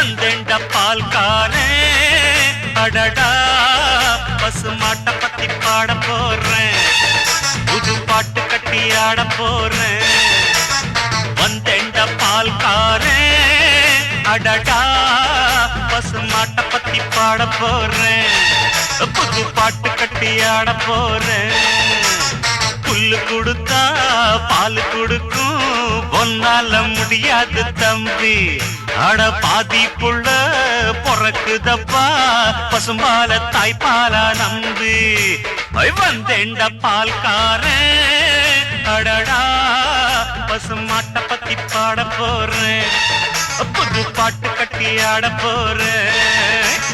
வந்தேண்ட பால்காரே அடடா பசுமாட்ட பத்தி பாட போறேன் புது பாட்டு கட்டி ஆட போறேன் வந்தேண்ட பால்காரே அடடா பசுமாட்ட பத்தி பாட போறேன் புது பாட்டு கட்டி ஆட போறேன் புல்லு கொடுத்தா பால் கொடுக்கும் ஒன்னால முடியாது தம்பி அட பாதி புள்ள பொறக்குதப்பா பசும்பால தாய்ப்பாலா நம்பி வந்தேண்ட பால்காரன் அடடா பசுமாட்ட பத்தி பாட போறேன் புது பாட்டு கட்டி ஆட போறேன்